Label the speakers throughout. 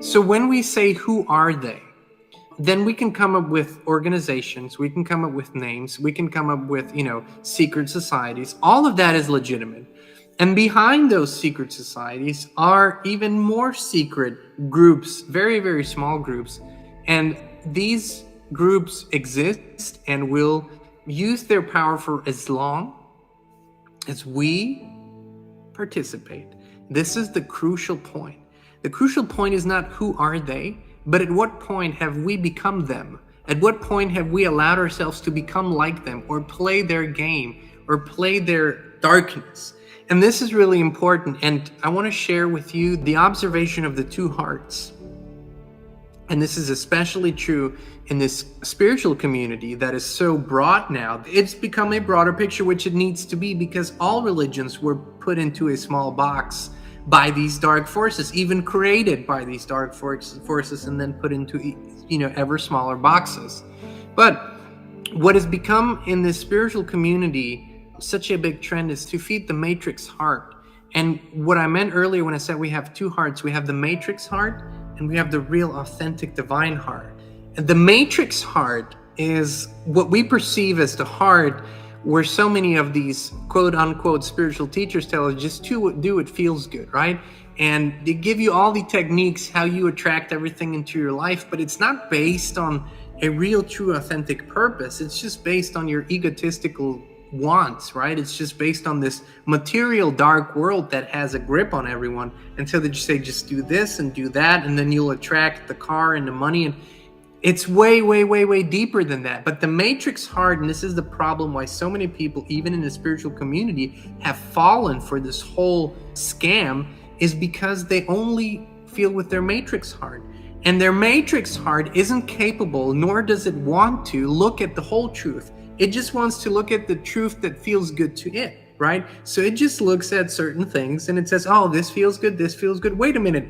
Speaker 1: So when we say, who are they? Then we can come up with organizations, we can come up with names, we can come up with, secret societies. All of that is legitimate. And behind those secret societies are even more secret groups, very, very small groups. And these groups exist and will use their power for as long as we participate. This is the crucial point. The crucial point is not who are they, but at what point have we become them? At what point have we allowed ourselves to become like them or play their game or play their darkness? And this is really important. And I want to share with you the observation of the two hearts. And this is especially true in this spiritual community that is so broad now. It's become a broader picture, which it needs to be, because all religions were put into a small box by these dark forces, even created by these dark forces and then put into, ever smaller boxes. But what has become in this spiritual community such a big trend is to feed the matrix heart. And what I meant earlier when I said we have two hearts, we have the matrix heart and we have the real authentic divine heart. And the matrix heart is what we perceive as the heart, where so many of these quote unquote spiritual teachers tell us just to do what feels good, right? And they give you all the techniques how you attract everything into your life, but it's not based on a real, true, authentic purpose. It's just based on your egotistical wants, right? It's just based on this material dark world that has a grip on everyone until they just say, just do this and do that, and then you'll attract the car and the money. And it's way, way, way, way deeper than that. But the matrix heart, and this is the problem why so many people, even in the spiritual community, have fallen for this whole scam, is because they only feel with their matrix heart. And their matrix heart isn't capable, nor does it want to look at the whole truth. It just wants to look at the truth that feels good to it, right? So it just looks at certain things and it says, oh, this feels good, this feels good. Wait a minute,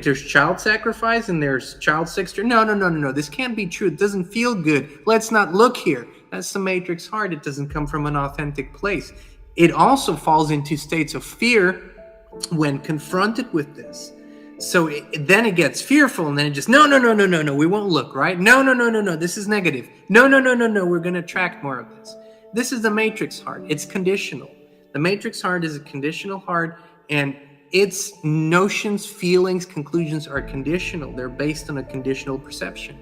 Speaker 1: there's child sacrifice and there's child sex. No, this can't be true. It doesn't feel good. Let's not look here. That's the matrix heart. It doesn't come from an authentic place. It also falls into states of fear when confronted with this. So then it gets fearful, and then it just, no, we won't look, right? No, this is negative. No, we're going to attract more of this. This is the matrix heart. It's conditional. The matrix heart is a conditional heart, and its notions, feelings, conclusions are conditional. They're based on a conditional perception.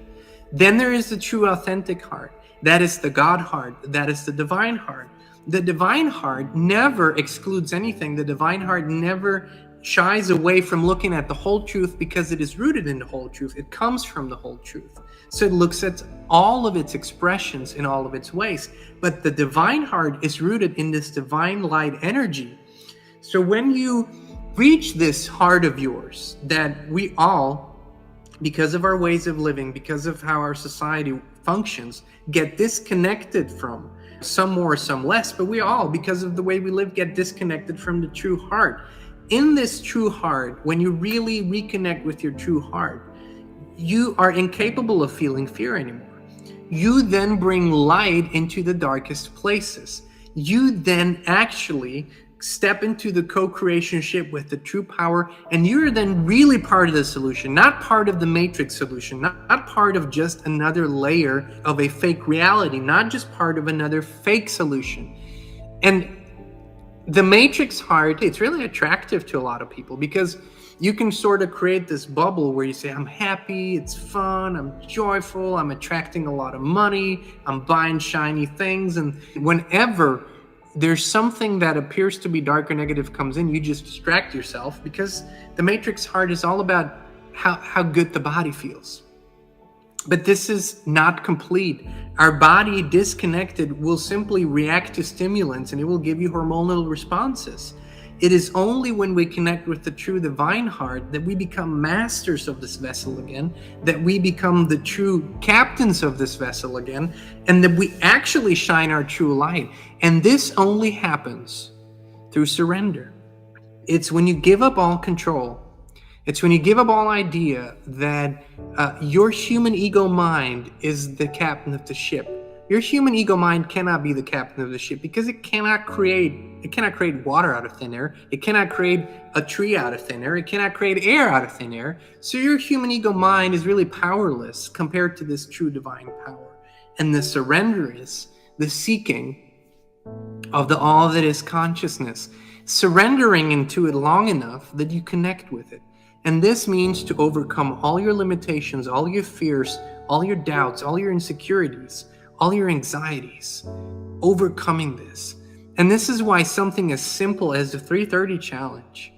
Speaker 1: Then there is the true authentic heart. That is the God heart. That is the divine heart. The divine heart never excludes anything. The divine heart never shies away from looking at the whole truth because it is rooted in the whole truth. It comes from the whole truth. So it looks at all of its expressions in all of its ways. But the divine heart is rooted in this divine light energy. So when you reach this heart of yours that we all, because of our ways of living, because of how our society functions, get disconnected from, some more, some less, but we all, because of the way we live, get disconnected from the true heart. In this true heart, when you really reconnect with your true heart, you are incapable of feeling fear anymore. You then bring light into the darkest places. You then actually step into the co-creationship with the true power, and you're then really part of the solution, not part of the matrix solution, not part of just another layer of a fake reality, not just part of another fake solution. And the matrix heart, it's really attractive to a lot of people because you can sort of create this bubble where you say, I'm happy, it's fun, I'm joyful, I'm attracting a lot of money, I'm buying shiny things. And whenever there's something that appears to be dark or negative comes in, you just distract yourself, because the matrix heart is all about how good the body feels. But this is not complete. Our body disconnected will simply react to stimulants and it will give you hormonal responses. It is only when we connect with the true divine heart that we become masters of this vessel again, that we become the true captains of this vessel again, and that we actually shine our true light. And this only happens through surrender. It's when you give up all control. It's when you give up all idea that your human ego mind is the captain of the ship. Your human ego mind cannot be the captain of the ship because it cannot create water out of thin air. It cannot create a tree out of thin air. It cannot create air out of thin air. So your human ego mind is really powerless compared to this true divine power. And the surrender is the seeking of the all that is consciousness, surrendering into it long enough that you connect with it. And this means to overcome all your limitations, all your fears, all your doubts, all your insecurities, all your anxieties, overcoming this. And this is why something as simple as the 3:30 challenge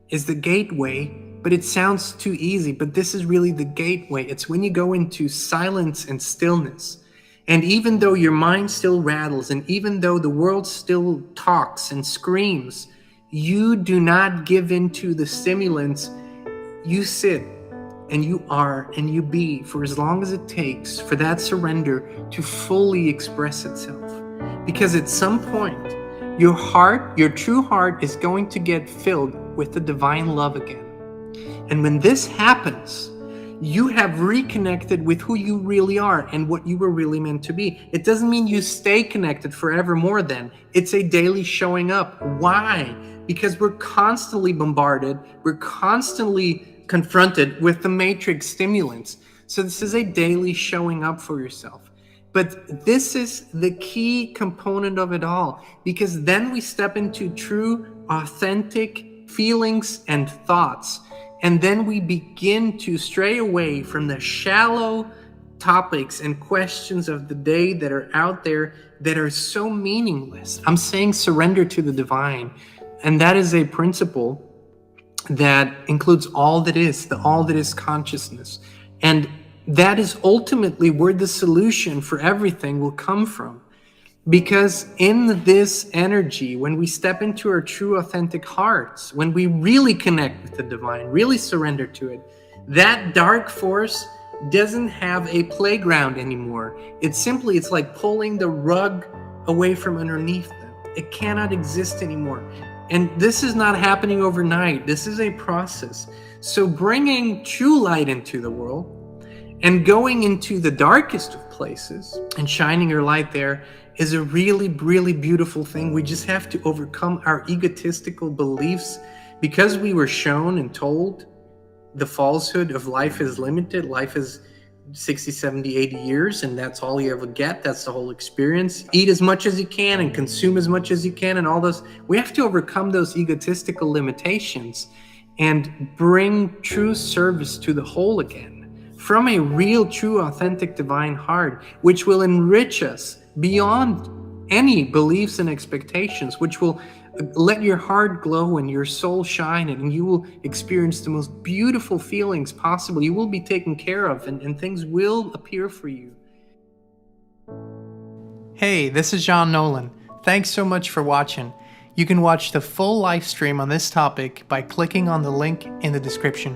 Speaker 1: is the gateway, but it sounds too easy, but this is really the gateway. It's when you go into silence and stillness. And even though your mind still rattles, and even though the world still talks and screams, you do not give in to the stimulants. You sit and you are and you be for as long as it takes for that surrender to fully express itself. Because at some point, your heart, your true heart, is going to get filled with the divine love again. And when this happens, you have reconnected with who you really are and what you were really meant to be. It doesn't mean you stay connected forevermore then. It's a daily showing up. Why? Because we're constantly bombarded. We're constantly confronted with the matrix stimulants. So this is a daily showing up for yourself. But this is the key component of it all, because then we step into true, authentic feelings and thoughts. And then we begin to stray away from the shallow topics and questions of the day that are out there that are so meaningless. I'm saying surrender to the divine. And that is a principle that includes all that is, the all that is consciousness. And that is ultimately where the solution for everything will come from. Because in this energy, when we step into our true authentic hearts, when we really connect with the divine, really surrender to it, that dark force doesn't have a playground anymore. It's like pulling the rug away from underneath them. It cannot exist anymore. And this is not happening overnight. This is a process. So bringing true light into the world and going into the darkest of places and shining your light there is a really, really beautiful thing. We just have to overcome our egotistical beliefs because we were shown and told the falsehood of life is limited. Life is 60, 70, 80 years, and that's all you ever get. That's the whole experience. Eat as much as you can and consume as much as you can and all those. We have to overcome those egotistical limitations and bring true service to the whole again from a real, true, authentic, divine heart, which will enrich us beyond any beliefs and expectations, which will let your heart glow and your soul shine, and you will experience the most beautiful feelings possible. You will be taken care of, and things will appear for you. Hey, this is John Nolan. Thanks so much for watching. You can watch the full live stream on this topic by clicking on the link in the description.